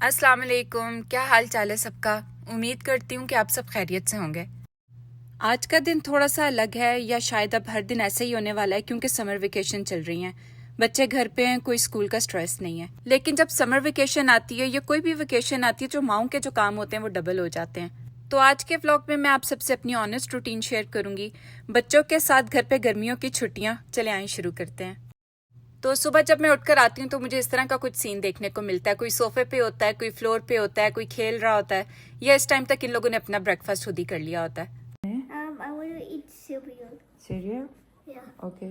अस्सलाम वालेकुम। क्या हाल चाल है सबका। उम्मीद करती हूँ कि आप सब खैरियत से होंगे। आज का दिन थोड़ा सा अलग है, या शायद अब हर दिन ऐसा ही होने वाला है क्योंकि समर वेकेशन चल रही हैं। बच्चे घर पे हैं, कोई स्कूल का स्ट्रेस नहीं है। लेकिन जब समर वेकेशन आती है या कोई भी वेकेशन आती है, जो माओं के जो काम होते हैं वो डबल हो जाते हैं। तो आज के व्लॉग में मैं आप सबसे अपनी ऑनेस्ट रूटीन शेयर करूंगी बच्चों के साथ घर पे गर्मियों की छुट्टियां। चले आए शुरू करते हैं। तो सुबह जब मैं उठकर आती हूँ तो मुझे इस तरह का कुछ सीन देखने को मिलता है। कोई सोफे पे होता है, कोई फ्लोर पे होता है, कोई खेल रहा होता है, या इस टाइम तक इन लोगों ने अपना ब्रेकफास्ट खुद ही कर लिया होता है। I want to eat cereal. Cereal? Yeah. Okay.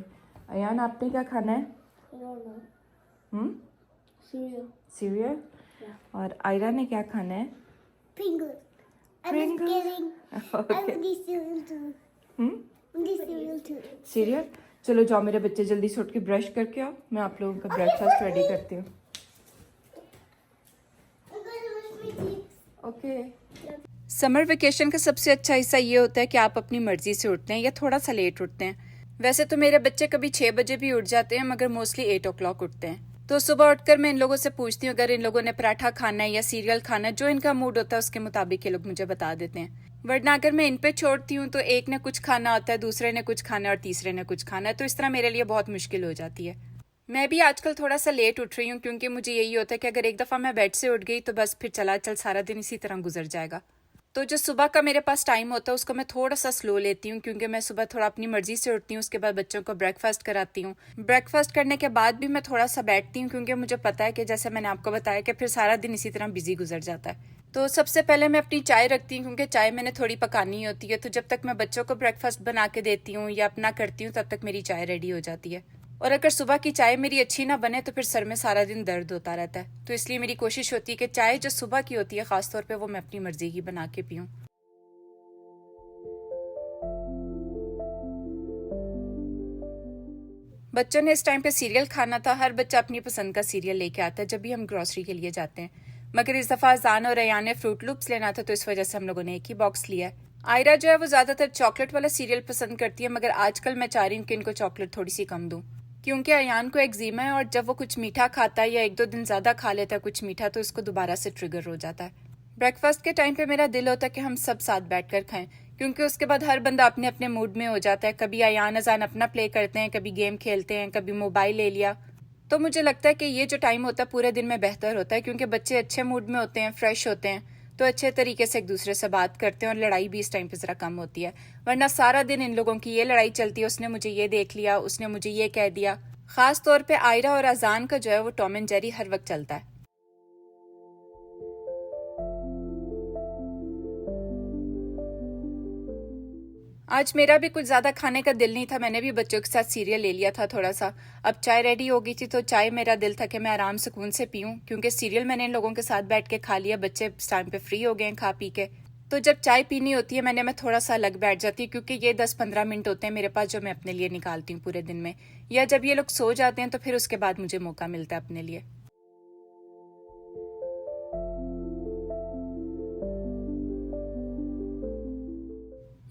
Ayaan, आपने क्या खाना है? I don't know. Hmm Cereal. Cereal. Yeah. और आयरा ने क्या खाना है? Pringles. I'm Pringles? just kidding. I okay. want to eat cereal too. Hmm I want to eat cereal too. Serial. चलो जाओ, मेरे बच्चे जल्दी से उठ के ब्रश करके आओ, मैं आप लोगों का ब्रेकफास्ट रेडी करती हूँ। I'm going to brush my teeth. Okay. Summer vacation का सबसे अच्छा हिस्सा ये होता है कि आप अपनी मर्जी से उठते हैं या थोड़ा सा लेट उठते हैं। वैसे तो मेरे बच्चे कभी 6 बजे भी उठ जाते हैं, मगर मोस्टली 8 ओ क्लॉक उठते हैं। तो सुबह उठकर मैं इन लोगों से पूछती हूँ, अगर इन लोगों ने पराठा खाना है या सीरियल खाना है, जो इनका मूड होता है उसके मुताबिक ये लोग मुझे बता देते हैं। वरना अगर मैं इन पे छोड़ती हूँ तो एक ने कुछ खाना होता है, दूसरे ने कुछ खाना है और तीसरे ने कुछ खाना है। तो इस तरह मेरे लिए बहुत मुश्किल हो जाती है। मैं भी आजकल थोड़ा सा लेट उठ रही हूँ क्योंकि मुझे यही होता है कि अगर एक दफ़ा मैं बेड से उठ गई तो बस फिर चला चल सारा दिन इसी तरह गुजर जाएगा। तो जो सुबह का मेरे पास टाइम होता है उसको मैं थोड़ा सा स्लो लेती हूँ, क्योंकि मैं सुबह थोड़ा अपनी मर्जी से उठती हूँ। उसके बाद बच्चों को ब्रेकफास्ट कराती हूँ। ब्रेकफास्ट करने के बाद भी मैं थोड़ा सा बैठती हूँ, क्योंकि मुझे पता है कि जैसे मैंने आपको बताया कि फिर सारा दिन इसी तरह बिजी गुजर जाता है। तो सबसे पहले मैं अपनी चाय रखती हूँ, क्योंकि चाय मैंने थोड़ी पकानी होती है। तो जब तक मैं बच्चों को ब्रेकफास्ट बना के देती हूँ या अपना करती हूँ, तब तक मेरी चाय रेडी हो जाती है। और अगर सुबह की चाय मेरी अच्छी ना बने तो फिर सर में सारा दिन दर्द होता रहता है। तो इसलिए मेरी कोशिश होती है कि चाय जो सुबह की होती है खासतौर पे, वो मैं अपनी मर्जी की बना के पीऊँ। बच्चों ने इस टाइम पे सीरियल खाना था। हर बच्चा अपनी पसंद का सीरियल लेके आता है जब भी हम ग्रोसरी के लिए जाते हैं। मगर इस दफा अजान और रयान ने फ्रूट लूप्स लेना था, तो इस वजह से हम लोगों ने एक ही बॉक्स लिया है। आयरा जो है वो ज्यादातर चॉकलेट वाला सीरियल पसंद करती है, मगर आजकल मैं चाह रही हूँ कि इनको चॉकलेट थोड़ी सी कम दूं, क्योंकि अयान को एक्जिमा है और जब वो कुछ मीठा खाता है या 1-2 दिन ज्यादा खा लेता है कुछ मीठा, तो इसको दोबारा से ट्रिगर हो जाता है। ब्रेकफास्ट के टाइम पे मेरा दिल होता है कि हम सब साथ बैठकर खाएं, क्योंकि उसके बाद हर बंदा अपने अपने मूड में हो जाता है। कभी अयान अजान अपना प्ले करते हैं, कभी गेम खेलते हैं, कभी मोबाइल ले लिया। तो मुझे लगता है कि ये जो टाइम होता है पूरे दिन में बेहतर होता है, क्योंकि बच्चे अच्छे मूड में होते हैं, फ्रेश होते हैं, तो अच्छे तरीके से एक दूसरे से बात करते हैं और लड़ाई भी इस टाइम पे जरा कम होती है। वरना सारा दिन इन लोगों की ये लड़ाई चलती है, उसने मुझे ये देख लिया, उसने मुझे ये कह दिया। खास तौर पे आयरा और अजान का जो है वो टॉम एंड जेरी हर वक्त चलता है। आज मेरा भी कुछ ज्यादा खाने का दिल नहीं था, मैंने भी बच्चों के साथ सीरियल ले लिया था थोड़ा सा। अब चाय रेडी हो गई थी, तो चाय मेरा दिल था कि मैं आराम सुकून से पीऊं, क्योंकि सीरियल मैंने इन लोगों के साथ बैठ के खा लिया। बच्चे इस टाइम पे फ्री हो गए हैं खा पी के। तो जब चाय पीनी होती है मैं थोड़ा सा अलग बैठ जाती हूँ, क्योंकि ये 10-15 मिनट होते हैं मेरे पास जो मैं अपने लिए निकालती हूँ पूरे दिन में। या जब ये लोग सो जाते हैं तो फिर उसके बाद मुझे मौका मिलता है अपने लिए।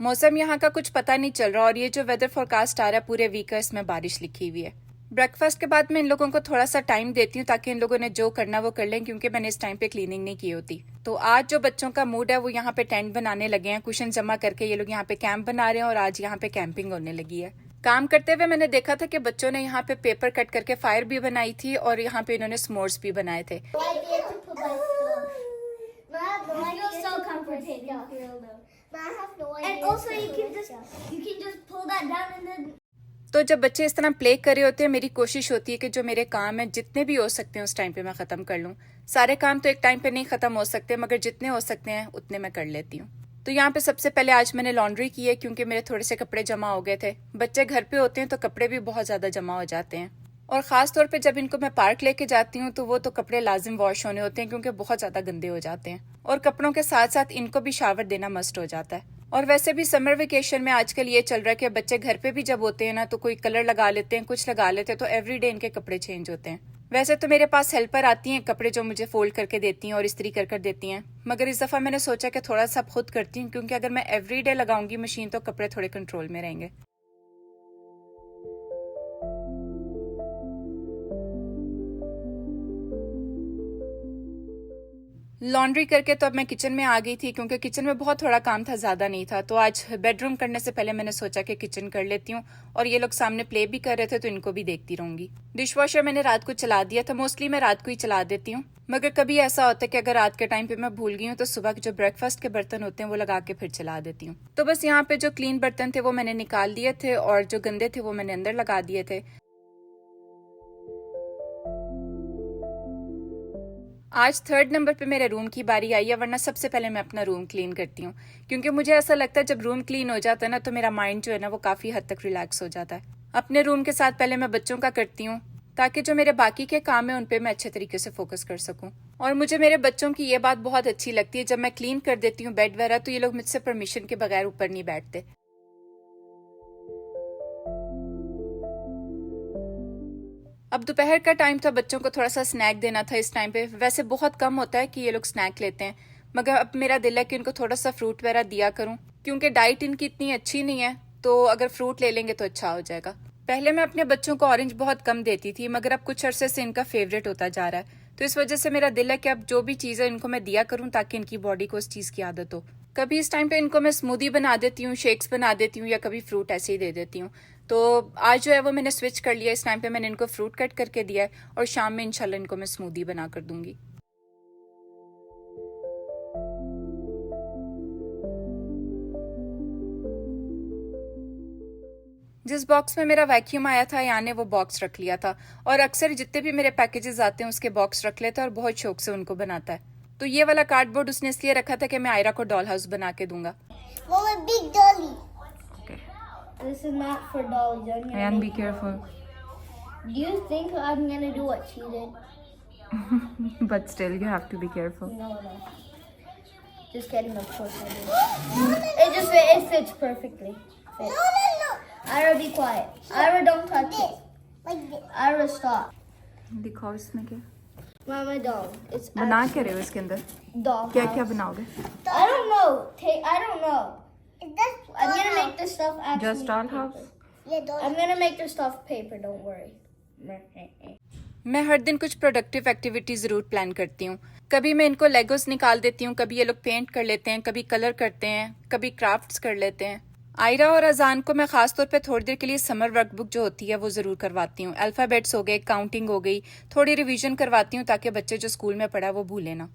मौसम यहाँ का कुछ पता नहीं चल रहा, और ये जो वेदर फोरकास्ट आ रहा है पूरे वीक का, इसमें बारिश लिखी हुई है। ब्रेकफास्ट के बाद मैं इन लोगों को थोड़ा सा टाइम देती हूँ ताकि इन लोगों ने जो करना वो कर लें, क्योंकि मैंने इस टाइम पे क्लीनिंग नहीं की होती। तो आज जो बच्चों का मूड है वो यहाँ पे टेंट बनाने लगे हैं, कुशन जमा करके ये लोग यहाँ पे कैंप बना रहे हैं, और आज यहाँ पे कैंपिंग होने लगी है। काम करते हुए मैंने देखा था कि बच्चों ने यहाँ पे पेपर कट करके फायर भी बनाई थी, और यहाँ पे इन्होंने स्मोर्स भी बनाए थे। I feel so comfortable. I have no idea. And also you can just pull that down and then. तो जब बच्चे इस तरह प्ले कर रहे होते हैं, मेरी कोशिश होती है कि जो मेरे काम है जितने भी हो सकते हैं उस टाइम पे मैं ख़त्म कर लूँ। सारे काम तो एक टाइम पे नहीं ख़त्म हो सकते, मगर जितने हो सकते हैं उतने मैं कर लेती हूँ। तो यहाँ पे सबसे पहले आज मैंने लॉन्ड्री की है, क्योंकि मेरे थोड़े से कपड़े जमा हो गए थे। बच्चे घर पे होते हैं तो कपड़े भी बहुत ज़्यादा जमा हो जाते हैं, और ख़ास तौर पे जब इनको मैं पार्क लेके जाती हूँ तो वो तो कपड़े लाजिम वॉश होने होते हैं, क्योंकि बहुत ज़्यादा गंदे हो जाते हैं। और कपड़ों के साथ साथ इनको भी शावर देना मस्ट हो जाता है। और वैसे भी समर वेकेशन में आजकल ये चल रहा है कि बच्चे घर पे भी जब होते हैं ना, तो कोई कलर लगा लेते हैं, कुछ लगा लेते हैं, तो एवरीडे इनके कपड़े चेंज होते हैं। वैसे तो मेरे पास हेल्पर आती हैं कपड़े जो मुझे फोल्ड करके देती हैं और इस्त्री कर कर देती हैं, मगर इस दफ़ा मैंने सोचा कि थोड़ा सा खुद करती हूँ, क्योंकि अगर मैं एवरीडे लगाऊंगी मशीन तो कपड़े थोड़े कंट्रोल में रहेंगे। लॉन्ड्री करके तो अब मैं किचन में आ गई थी, क्योंकि किचन में बहुत थोड़ा काम था, ज़्यादा नहीं था। तो आज बेडरूम करने से पहले मैंने सोचा कि किचन कर लेती हूँ, और ये लोग सामने प्ले भी कर रहे थे तो इनको भी देखती रहूंगी। डिश वॉशर मैंने रात को चला दिया था, मोस्टली मैं रात को ही चला देती हूँ, मगर कभी ऐसा होता है कि अगर रात के टाइम पे मैं भूल गई हूँ तो सुबह के जो ब्रेकफास्ट के बर्तन होते हैं वो लगा के फिर चला देती हूँ। तो बस यहाँ पे जो क्लीन बर्तन थे वो मैंने निकाल दिए थे, और जो गंदे थे वो मैंने अंदर लगा दिए थे। आज 3rd नंबर पे मेरे रूम की बारी आई है, वरना सबसे पहले मैं अपना रूम क्लीन करती हूँ, क्योंकि मुझे ऐसा लगता है जब रूम क्लीन हो जाता है ना तो मेरा माइंड जो है ना वो काफ़ी हद तक रिलैक्स हो जाता है। अपने रूम के साथ पहले मैं बच्चों का करती हूँ, ताकि जो मेरे बाकी के काम है उन पे मैं अच्छे तरीके से फोकस कर सकूँ। और मुझे मेरे बच्चों की ये बात बहुत अच्छी लगती है, जब मैं क्लीन कर देती हूँ बेड वगैरह तो ये लोग मुझसे परमिशन के बगैर ऊपर नहीं बैठते। अब दोपहर का टाइम था, बच्चों को थोड़ा सा स्नैक देना था। इस टाइम पे वैसे बहुत कम होता है कि ये लोग स्नैक लेते हैं, मगर अब मेरा दिल है कि उनको थोड़ा सा फ्रूट वगैरह दिया करूं, क्योंकि डाइट इनकी इतनी अच्छी नहीं है, तो अगर फ्रूट ले लेंगे तो अच्छा हो जाएगा। पहले मैं अपने बच्चों को ऑरेंज बहुत कम देती थी, मगर अब कुछ अरसे से इनका फेवरेट होता जा रहा है, तो इस वजह से मेरा दिल है कि अब जो भी चीज़ है इनको मैं दिया करूं, ताकि इनकी बॉडी को उस चीज़ की आदत हो। कभी इस टाइम पे इनको मैं स्मूदी बना देती हूँ, शेक्स बना देती हूँ, या कभी फ्रूट ऐसे ही दे देती हूँ। तो आज जो है वो मैंने स्विच कर लिया, इस टाइम पे मैंने इनको फ्रूट कट करके दिया है, और शाम में इंशाल्लाह इनको मैं स्मूदी बना कर दूंगी। जिस बॉक्स में मेरा वैक्यूम आया था यान ने वो बॉक्स रख लिया था, और अक्सर जितने भी मेरे पैकेजेस आते हैं उसके बॉक्स रख लेता है, और बहुत शौक से उनको बनाता है। तो ये वाला कार्डबोर्ड उसने इसलिए रखा था कि मैं आयरा को डॉल हाउस बना के दूंगा। Mama, big dolly. Okay. This is not for dollies. I'm gonna And make be careful. Do you think I'm gonna do what she did? But still you have to be careful. No. Just kidding, of course I did. It fits perfectly. No. Ira, be quiet. Ira, don't touch it. Ira, stop. दिखाओ इसमें क्या Mama, don't. It's बना क्या रहे हो इसके अंदर, doll क्या क्या house. बनाओगे? I don't know. I don't know. I'm gonna make this stuff actually. Just doll house? I'm gonna make this stuff paper. Don't worry. मैं हर दिन कुछ प्रोडक्टिव एक्टिविटी जरूर प्लान करती हूँ। कभी मैं इनको लेगोस निकाल देती हूँ, कभी ये लोग पेंट कर लेते हैं, कभी कलर करते हैं, कभी क्राफ्ट्स कर लेते हैं। आयरा और अजान को मैं खास तौर पे थोड़ी देर के लिए समर वर्कबुक जो होती है वो जरूर करवाती हूँ। अल्फाबेट्स हो गए, काउंटिंग हो गई, थोड़ी रिवीजन करवाती हूँ, ताकि बच्चे जो स्कूल में पढ़ा वो भूले ना।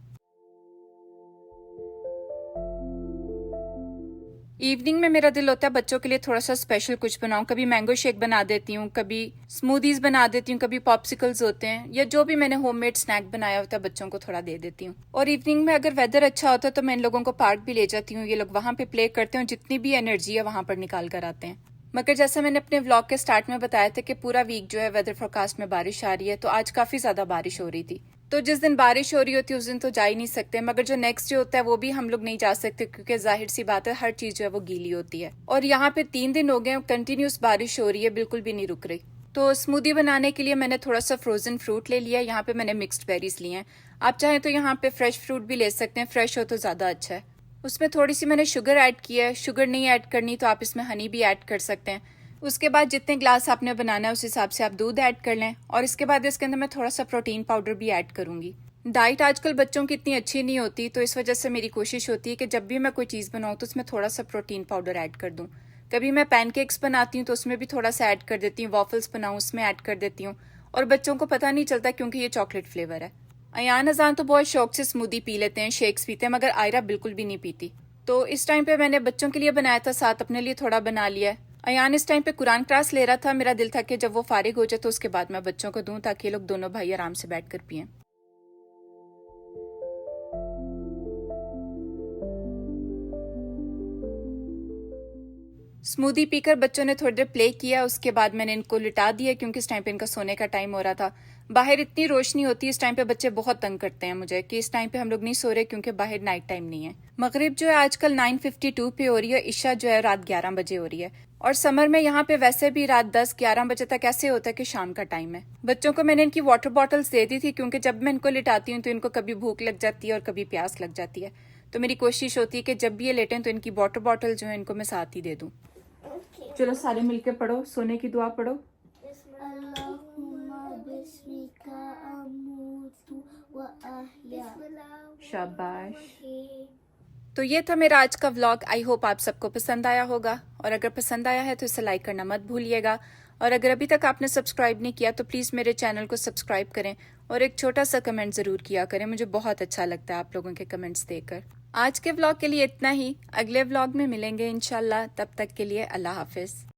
इवनिंग में मेरा दिल होता है बच्चों के लिए थोड़ा सा स्पेशल कुछ बनाऊं। कभी मैंगो शेक बना देती हूँ, कभी स्मूदीज बना देती हूँ, कभी पॉप्सिकल्स होते हैं, या जो भी मैंने होममेड स्नैक बनाया होता है बच्चों को थोड़ा दे देती हूँ। और इवनिंग में अगर वेदर अच्छा होता है तो मैं इन लोगों को पार्क भी ले जाती हूँ, ये लोग वहां पे प्ले करते हैं, जितनी भी एनर्जी है वहां पर निकाल कर आते हैं। मगर जैसा मैंने अपने व्लॉग के स्टार्ट में बताया था कि पूरा वीक जो है वेदर फोरकास्ट में बारिश आ रही है, तो आज काफी ज्यादा बारिश हो रही थी। तो जिस दिन बारिश हो रही होती है उस दिन तो जा ही नहीं सकते, मगर जो नेक्स्ट डे होता है वो भी हम लोग नहीं जा सकते, क्योंकि जाहिर सी बात है हर चीज जो है वो गीली होती है। और यहाँ पे 3 दिन हो गए कंटिन्यूस बारिश हो रही है, बिल्कुल भी नहीं रुक रही। तो स्मूदी बनाने के लिए मैंने थोड़ा सा फ्रोजन फ्रूट ले लिया। यहाँ पे मैंने मिक्स्ड बेरीज लिए हैं, आप चाहें तो यहाँ पे फ्रेश फ्रूट भी ले सकते हैं, फ्रेश हो तो ज्यादा अच्छा है। उसमें थोड़ी सी मैंने शुगर ऐड की है, शुगर नहीं ऐड करनी तो आप इसमें हनी भी ऐड कर सकते हैं। उसके बाद जितने ग्लास आपने बनाना है उस हिसाब से आप दूध ऐड कर लें, और इसके बाद इसके अंदर मैं थोड़ा सा प्रोटीन पाउडर भी ऐड करूंगी। डाइट आजकल बच्चों की इतनी अच्छी नहीं होती, तो इस वजह से मेरी कोशिश होती है कि जब भी मैं कोई चीज़ बनाऊँ तो उसमें थोड़ा सा प्रोटीन पाउडर ऐड कर दूँ। कभी मैं पैनकेक्स बनाती हूँ तो उसमें भी थोड़ा सा ऐड कर देती हूँ, वॉफल्स बनाऊँ उसमें ऐड कर देती हूँ, और बच्चों को पता नहीं चलता क्योंकि ये चॉकलेट फ्लेवर है। अयान अजान तो बहुत शौक से स्मूदी पी लेते हैं, शेक्स पीते हैं, मगर आयरा बिल्कुल भी नहीं पीती। तो इस टाइम पे मैंने बच्चों के लिए बनाया था, साथ अपने लिए थोड़ा बना लिया है। अयान इस टाइम पे कुरान क्लास ले रहा था, मेरा दिल था कि जब वो फारिग हो जाए तो उसके बाद मैं बच्चों को दूं, ताकि ये लोग दोनों भाई आराम से बैठ कर पिएं। स्मूदी पीकर बच्चों ने थोड़ी देर प्ले किया, उसके बाद मैंने इनको लिटा दिया, क्योंकि इस टाइम पे इनका सोने का टाइम हो रहा था। बाहर इतनी रोशनी होती है इस टाइम पे, बच्चे बहुत तंग करते हैं मुझे कि इस टाइम पे हम लोग नहीं सो रहे, क्योंकि बाहर नाइट टाइम नहीं है। मगरिब जो है आजकल 9:52 पे हो रही है, इशा जो है रात 11 बजे हो रही है। और समर में यहाँ पे वैसे भी रात 10-11 बजे तक ऐसे होता है कि शाम का टाइम है। बच्चों को मैंने इनकी वाटर बॉटल्स दे दी थी, क्योंकि जब मैं इनको लिटाती हूँ तो इनको कभी भूख लग जाती है और कभी प्यास लग जाती है। तो मेरी कोशिश होती है कि जब भी ये लेटें तो इनकी वाटर बॉटल जो है इनको मैं साथ ही दे दूँ। चलो सारे मिलके पढ़ो, सोने की दुआ पढ़ो। Allahumma bismika amutu शाबाश। तो ये था मेरा आज का व्लॉग। आई होप आप सबको पसंद आया होगा, और अगर पसंद आया है तो इसे लाइक करना मत भूलिएगा, और अगर अभी तक आपने सब्सक्राइब नहीं किया तो प्लीज़ मेरे चैनल को सब्सक्राइब करें और एक छोटा सा कमेंट ज़रूर किया करें। मुझे बहुत अच्छा लगता है आप लोगों के कमेंट्स देखकर। आज के व्लॉग के लिए इतना ही। अगले व्लॉग में मिलेंगे इंशाल्लाह। तब तक के लिए अल्लाह हाफिज़।